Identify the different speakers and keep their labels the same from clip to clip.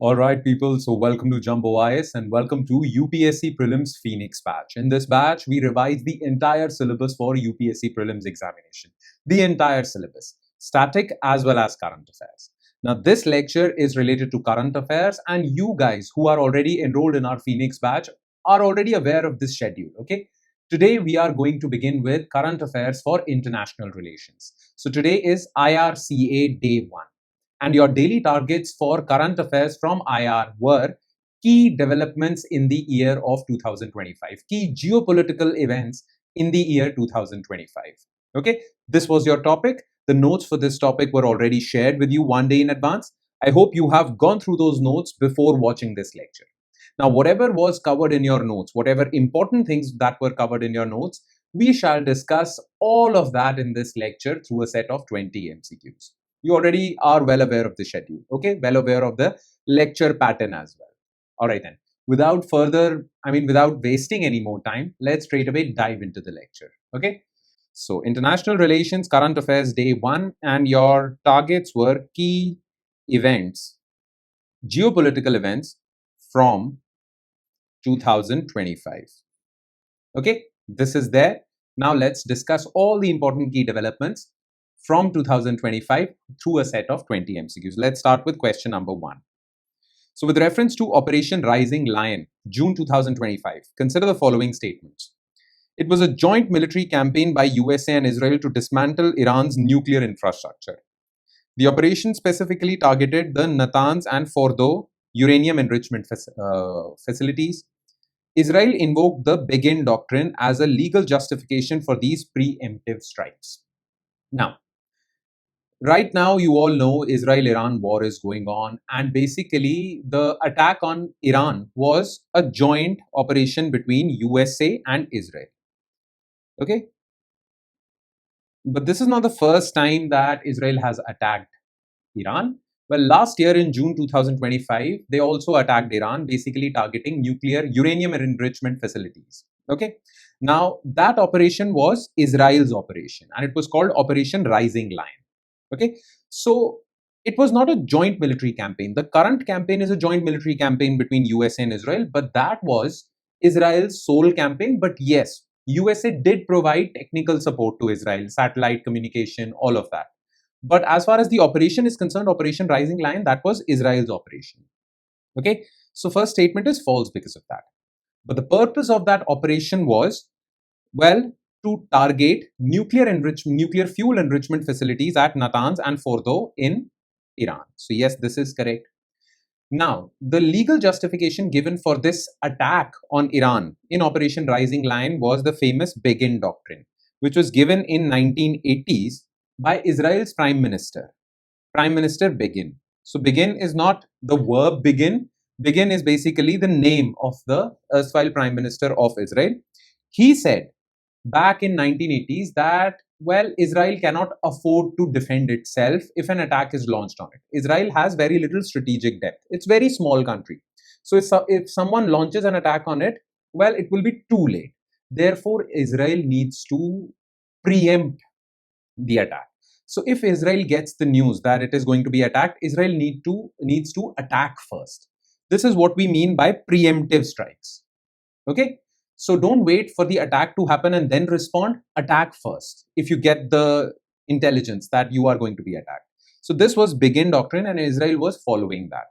Speaker 1: Alright people, so welcome to Jumbo IAS and welcome to UPSC Prelims Phoenix batch. In this batch, we revise the entire syllabus for UPSC Prelims examination. The entire syllabus, static as well as current affairs. Now this lecture is related to current affairs and you guys who are already enrolled in our Phoenix batch are already aware of this schedule, okay? Today we are going to begin with current affairs for international relations. So today is IRCA Day 1. And your daily targets for current affairs from IR were key developments in the year of 2025, key geopolitical events in the year 2025. Okay, this was your topic. The notes for this topic were already shared with you one day in advance. I hope you have gone through those notes before watching this lecture. Now, whatever was covered in your notes, whatever important things that were covered in your notes, we shall discuss all of that in this lecture through a set of 20 MCQs. You already are well aware of the schedule, okay? Well aware of the lecture pattern as well. All right then, without wasting any more time, let's straight away dive into the lecture, okay? So international relations, current affairs day 1, and your targets were key events, geopolitical events from 2025. Okay, this is there. Now let's discuss all the important key developments from 2025 through a set of 20 MCQs. Let's start with question number 1. So with reference to Operation Rising Lion, June 2025, consider the following statements. It was a joint military campaign by USA and Israel to dismantle Iran's nuclear infrastructure. The operation specifically targeted the Natanz and Fordo uranium enrichment facilities. Israel invoked the Begin Doctrine as a legal justification for these preemptive strikes. Now, right now, you all know Israel-Iran war is going on, and basically the attack on Iran was a joint operation between USA and Israel. Okay? But this is not the first time that Israel has attacked Iran. Well, last year in June 2025, they also attacked Iran, basically targeting nuclear uranium enrichment facilities. Okay? Now, that operation was Israel's operation, and it was called Operation Rising Lion. Okay, so it was not a joint military campaign. The current campaign is a joint military campaign between USA and Israel, but that was Israel's sole campaign. But yes, USA did provide technical support to Israel, satellite communication, all of that. But as far as the operation is concerned, Operation Rising Lion, that was Israel's operation. Okay, so first statement is false because of that. But the purpose of that operation was, well, to target nuclear fuel enrichment facilities at Natanz and Fordo in Iran. So yes, this is correct. Now, the legal justification given for this attack on Iran in Operation Rising Lion was the famous Begin Doctrine, which was given in 1980s by Israel's Prime Minister Begin. So Begin is not the verb begin. Begin is basically the name of the erstwhile Prime Minister of Israel. He said back in 1980s that, well, Israel cannot afford to defend itself if an attack is launched on it. Israel has very little strategic depth. It's a very small country. So if someone launches an attack on it, well, it will be too late. Therefore, Israel needs to preempt the attack. So if Israel gets the news that it is going to be attacked, Israel needs to attack first. This is what we mean by preemptive strikes. Okay? So don't wait for the attack to happen and then respond. Attack first if you get the intelligence that you are going to be attacked. So this was Begin Doctrine and Israel was following that.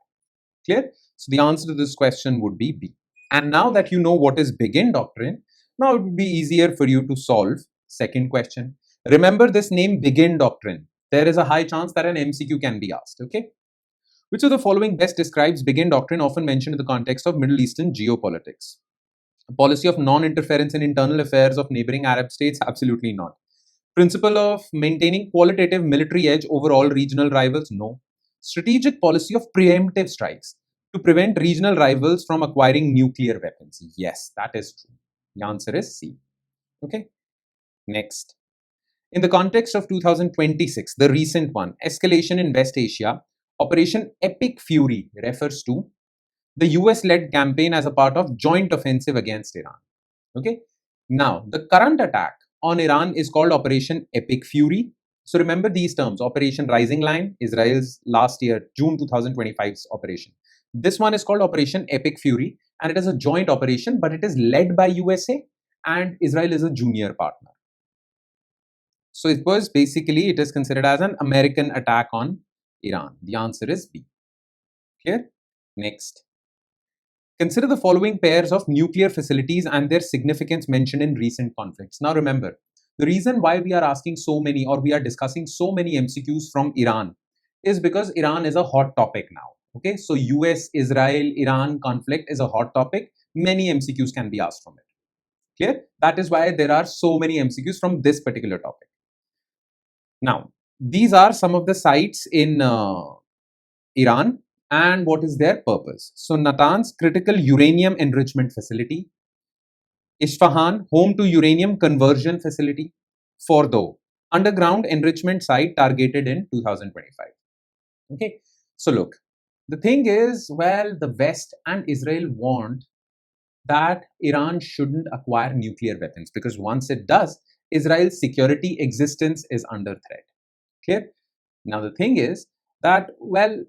Speaker 1: Clear? So the answer to this question would be B. And now that you know what is Begin Doctrine, now it would be easier for you to solve second question. Remember this name Begin Doctrine. There is a high chance that an MCQ can be asked. Okay? Which of the following best describes Begin Doctrine, often mentioned in the context of Middle Eastern geopolitics? A policy of non-interference in internal affairs of neighboring Arab states? Absolutely not. Principle of maintaining qualitative military edge over all regional rivals? No. Strategic policy of preemptive strikes to prevent regional rivals from acquiring nuclear weapons? Yes, that is true. The answer is C. Okay. Next. In the context of 2026, the recent one, escalation in West Asia, Operation Epic Fury refers to the US-led campaign as a part of joint offensive against Iran. Okay. Now, the current attack on Iran is called Operation Epic Fury. So remember these terms: Operation Rising Lion, Israel's last year, June 2025's operation. This one is called Operation Epic Fury, and it is a joint operation, but it is led by USA and Israel is a junior partner. So it was basically, it is considered as an American attack on Iran. The answer is B. Clear? Next. Consider the following pairs of nuclear facilities and their significance mentioned in recent conflicts. Now remember, the reason why we are asking so many, or we are discussing so many MCQs from Iran, is because Iran is a hot topic now. Okay, so US, Israel, Iran conflict is a hot topic. Many MCQs can be asked from it. Clear? That is why there are so many MCQs from this particular topic. Now, these are some of the sites in Iran and what is their purpose. So, Natanz, critical uranium enrichment facility. Isfahan, home to uranium conversion facility. Fordo, underground enrichment site targeted in 2025. Okay, so look, the thing is, well, the West and Israel want that Iran shouldn't acquire nuclear weapons, because once it does, Israel's security existence is under threat. Clear? Now, the thing is that, well,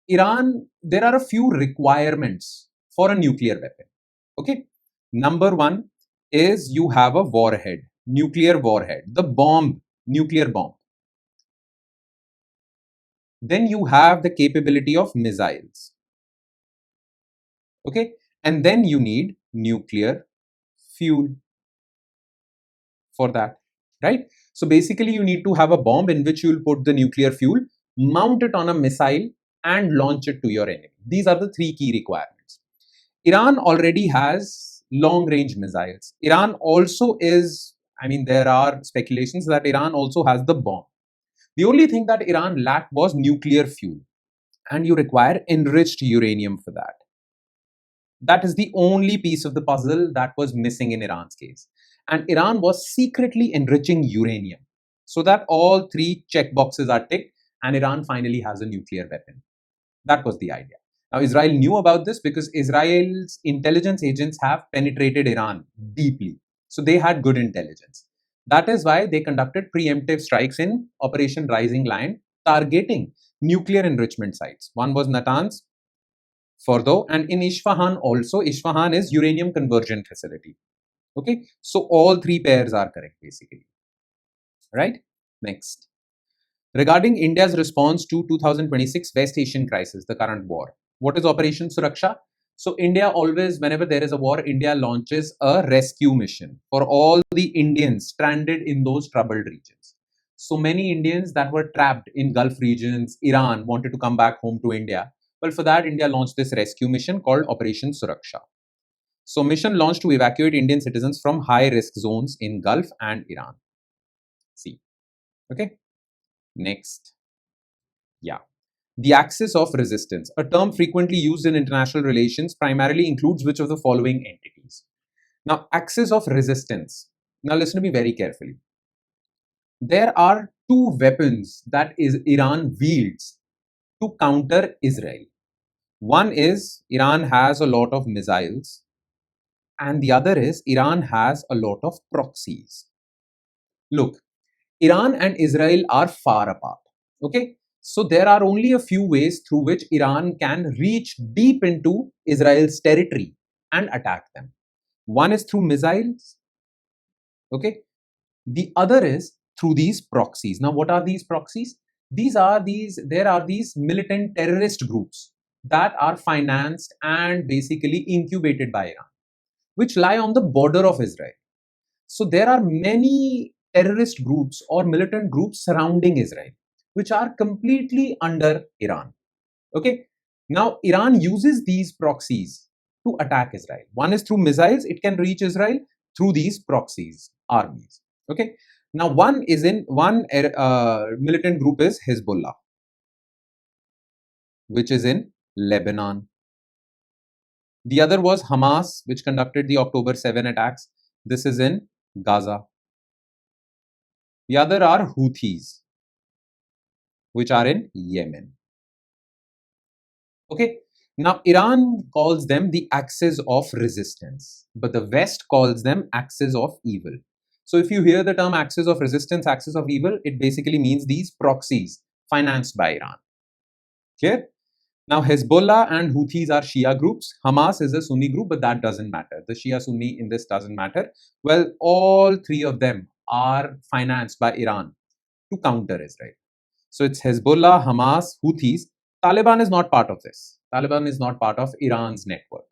Speaker 1: Iran, there are a few requirements for a nuclear weapon. Okay. Number one is you have a warhead, nuclear warhead, the bomb, nuclear bomb. Then you have the capability of missiles. Okay. And then you need nuclear fuel for that, right? So basically you need to have a bomb in which you will put the nuclear fuel, mount it on a missile and launch it to your enemy. These are the three key requirements. Iran already has long range missiles. Iran also is, I mean, there are speculations that Iran also has the bomb. The only thing that Iran lacked was nuclear fuel, and you require enriched uranium for that. That is the only piece of the puzzle that was missing in Iran's case. And Iran was secretly enriching uranium so that all three check boxes are ticked and Iran finally has a nuclear weapon. That was the idea. Now, Israel knew about this because Israel's intelligence agents have penetrated Iran deeply. So they had good intelligence. That is why they conducted preemptive strikes in Operation Rising Lion, targeting nuclear enrichment sites. One was Natanz, Fordo, and in Isfahan also. Isfahan is uranium conversion facility. Okay, so all three pairs are correct basically. Right? Next. Regarding India's response to 2026 West Asian crisis, the current war, what is Operation Suraksha? So India always, whenever there is a war, India launches a rescue mission for all the Indians stranded in those troubled regions. So many Indians that were trapped in Gulf regions, Iran, wanted to come back home to India. Well, for that, India launched this rescue mission called Operation Suraksha. So mission launched to evacuate Indian citizens from high-risk zones in Gulf and Iran. See. Okay. Next. Yeah. The axis of resistance, a term frequently used in international relations, primarily includes which of the following entities? Now, axis of resistance. Now, listen to me very carefully. There are two weapons that Iran wields to counter Israel. One is Iran has a lot of missiles, and the other is Iran has a lot of proxies. Look, Iran and Israel are far apart. Okay, so there are only a few ways through which Iran can reach deep into Israel's territory and attack them. One is through missiles. Okay, the other is through these proxies. Now, what are these proxies? There are these militant terrorist groups that are financed and basically incubated by Iran, which lie on the border of Israel. So there are many terrorist groups or militant groups surrounding Israel, which are completely under Iran. Okay. Now, Iran uses these proxies to attack Israel. One is through missiles. It can reach Israel through these proxies, armies. Okay. Now, one militant group is Hezbollah, which is in Lebanon. The other was Hamas, which conducted the October 7 attacks. This is in Gaza. The other are Houthis, which are in Yemen. Okay. Now, Iran calls them the axis of resistance, but the West calls them axis of evil. So if you hear the term axis of resistance, axis of evil, it basically means these proxies financed by Iran. Clear? Now, Hezbollah and Houthis are Shia groups. Hamas is a Sunni group, but that doesn't matter. The Shia Sunni in this doesn't matter. Well, all three of them are financed by Iran to counter Israel. So it's Hezbollah, Hamas, Houthis. Taliban is not part of this. Taliban is not part of Iran's network.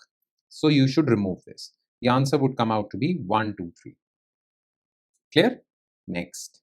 Speaker 1: So you should remove this. The answer would come out to be 1, 2, 3. Clear? Next.